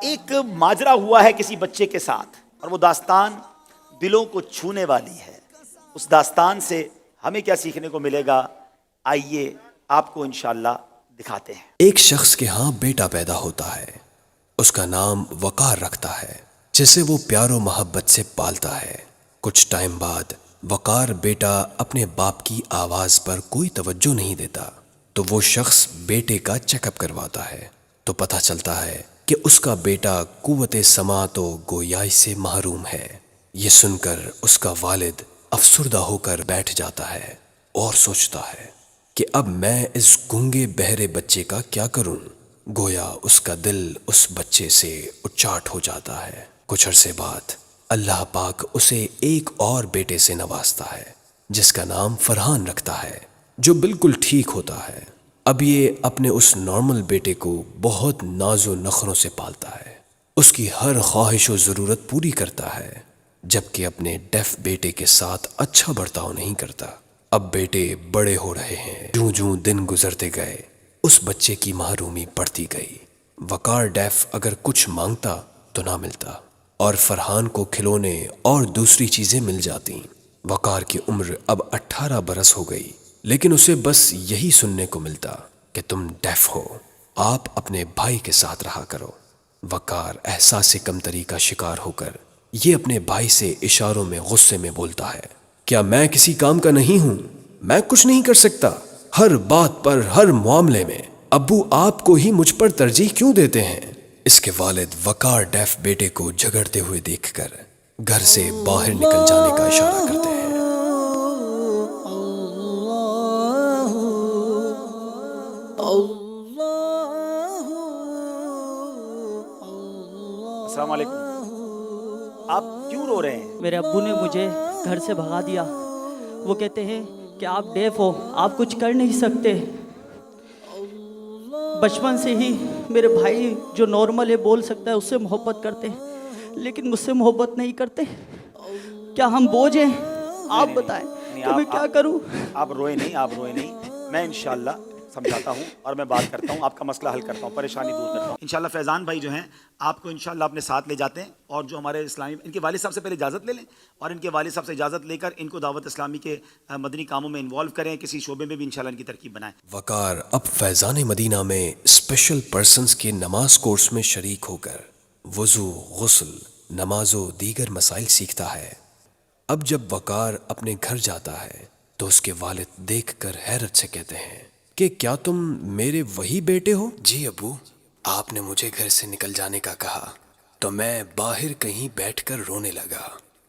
ایک ماجرا ہوا ہے کسی بچے کے ساتھ اور وہ داستان دلوں کو چھونے والی ہے. اس داستان سے ہمیں کیا سیکھنے کو ملے گا، آئیے آپ کو انشاءاللہ دکھاتے ہیں. ایک شخص کے ہاں بیٹا پیدا ہوتا ہے. اس کا نام وقار رکھتا ہے، جسے وہ پیار و محبت سے پالتا ہے. کچھ ٹائم بعد وقار بیٹا اپنے باپ کی آواز پر کوئی توجہ نہیں دیتا تو وہ شخص بیٹے کا چیک اپ کرواتا ہے تو پتہ چلتا ہے کہ اس کا بیٹا قوت سماعت و گویائی سے محروم ہے. یہ سن کر اس کا والد افسردہ ہو کر بیٹھ جاتا ہے اور سوچتا ہے کہ اب میں اس گونگے بہرے بچے کا کیا کروں. گویا اس کا دل اس بچے سے اچاٹ ہو جاتا ہے. کچھ عرصے بعد اللہ پاک اسے ایک اور بیٹے سے نوازتا ہے جس کا نام فرحان رکھتا ہے، جو بالکل ٹھیک ہوتا ہے. اب یہ اپنے اس نارمل بیٹے کو بہت ناز و نخروں سے پالتا ہے، اس کی ہر خواہش و ضرورت پوری کرتا ہے، جبکہ اپنے ڈیف بیٹے کے ساتھ اچھا برتاؤ نہیں کرتا. اب بیٹے بڑے ہو رہے ہیں. جوں جوں دن گزرتے گئے اس بچے کی محرومی بڑھتی گئی. وقار ڈیف اگر کچھ مانگتا تو نہ ملتا اور فرحان کو کھلونے اور دوسری چیزیں مل جاتی. وقار کی عمر اب 18 برس ہو گئی، لیکن اسے بس یہی سننے کو ملتا کہ تم ڈیف ہو، آپ اپنے بھائی کے ساتھ رہا کرو. وقار احساس کمتری کا شکار ہو کر یہ اپنے بھائی سے اشاروں میں غصے میں بولتا ہے، کیا میں کسی کام کا نہیں ہوں؟ میں کچھ نہیں کر سکتا. ہر بات پر، ہر معاملے میں ابو آپ کو ہی مجھ پر ترجیح کیوں دیتے ہیں؟ اس کے والد وقار ڈیف بیٹے کو جھگڑتے ہوئے دیکھ کر گھر سے باہر نکل جانے کا اشارہ کرتے ہیں. السلام علیکم. آپ کیوں رو رہے ہیں؟ میرے ابو نے مجھے گھر سے بھگا دیا. وہ کہتے ہیں کہ آپ ڈیف ہو، آپ کچھ کر نہیں سکتے. بچپن سے ہی میرے بھائی جو نارمل ہے، بول سکتا ہے، اس سے محبت کرتے ہیں، لیکن مجھ سے محبت نہیں کرتے. کیا ہم بوجھ ہیں؟ آپ بتائیں کہ میں کیا کروں؟ آپ روئے نہیں، آپ روئے نہیں. میں انشاءاللہ سمجھاتا ہوں اور میں بات کرتا ہوں، آپ کا مسئلہ حل کرتا ہوں، پریشانی دور کرتا ہوں. انشاءاللہ فیضان بھائی جو ہیں آپ کو انشاءاللہ اپنے ساتھ لے جاتے ہیں، اور جو ہمارے اسلامی ان کے والد صاحب سے پہلے اجازت لے لیں اور ان کے والد صاحب سے اجازت لے کر ان کو دعوت اسلامی کے مدنی کاموں میں انوالو کریں، کسی شعبے میں بھی انشاءاللہ ان کی ترکیب بنائیں. وقار اب فیضان مدینہ میں اسپیشل پرسنز کے نماز کورس میں شریک ہو کر وضو، غسل، نماز و دیگر مسائل سیکھتا ہے. اب جب وقار اپنے گھر جاتا ہے تو اس کے والد دیکھ کر حیرت سے کہتے ہیں کہ کیا تم میرے وہی بیٹے ہو؟ جی ابو، آپ نے مجھے گھر سے نکل جانے کا کہا تو میں باہر کہیں بیٹھ کر رونے لگا.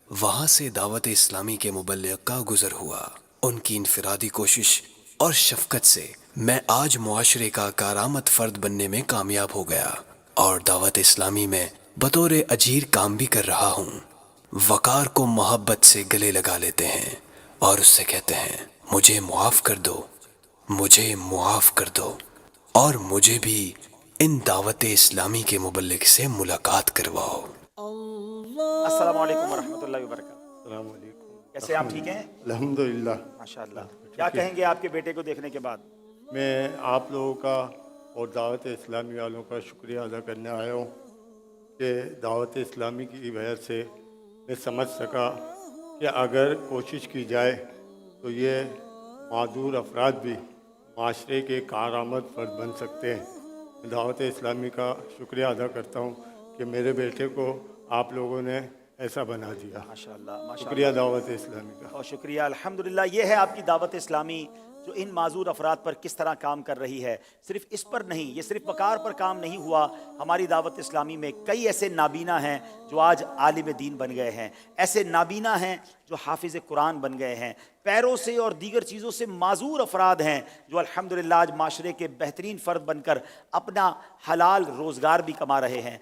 وہاں سے دعوت اسلامی کے مبلغ کا گزر ہوا. ان کی انفرادی کوشش اور شفقت سے میں آج معاشرے کا کارآمد فرد بننے میں کامیاب ہو گیا اور دعوت اسلامی میں بطور اجیر کام بھی کر رہا ہوں. وقار کو محبت سے گلے لگا لیتے ہیں اور اس سے کہتے ہیں، مجھے معاف کر دو، مجھے معاف کر دو اور مجھے بھی ان دعوت اسلامی کے مبلغ سے ملاقات کرواؤ. السلام علیکم ورحمۃ اللہ وبرکاتہ. السلام علیکم. کیسے ہیں آپ؟ ٹھیک ہیں الحمدللہ. ماشاءاللہ. کیا کہیں گے آپ کے بیٹے کو دیکھنے کے بعد؟ میں آپ لوگوں کا اور دعوت اسلامی والوں کا شکریہ ادا کرنے آیا ہوں کہ دعوت اسلامی کی وجہ سے میں سمجھ سکا کہ اگر کوشش کی جائے تو یہ معذور افراد بھی معاشرے کے کارآمد فرد بن سکتے ہیں. میں دعوت اسلامی کا شکریہ ادا کرتا ہوں کہ میرے بیٹے کو آپ لوگوں نے ایسا بنا دیا. ماشاءاللہ. شکریہ دعوت اسلامی کا. بہت شکریہ. الحمدللہ. یہ ہے آپ کی دعوت اسلامی جو ان معذور افراد پر کس طرح کام کر رہی ہے. صرف اس پر نہیں، یہ صرف وقار پر کام نہیں ہوا. ہماری دعوت اسلامی میں کئی ایسے نابینا ہیں جو آج عالم دین بن گئے ہیں، ایسے نابینا ہیں جو حافظ قرآن بن گئے ہیں، پیروں سے اور دیگر چیزوں سے معذور افراد ہیں جو الحمدللہ آج معاشرے کے بہترین فرد بن کر اپنا حلال روزگار بھی کما رہے ہیں.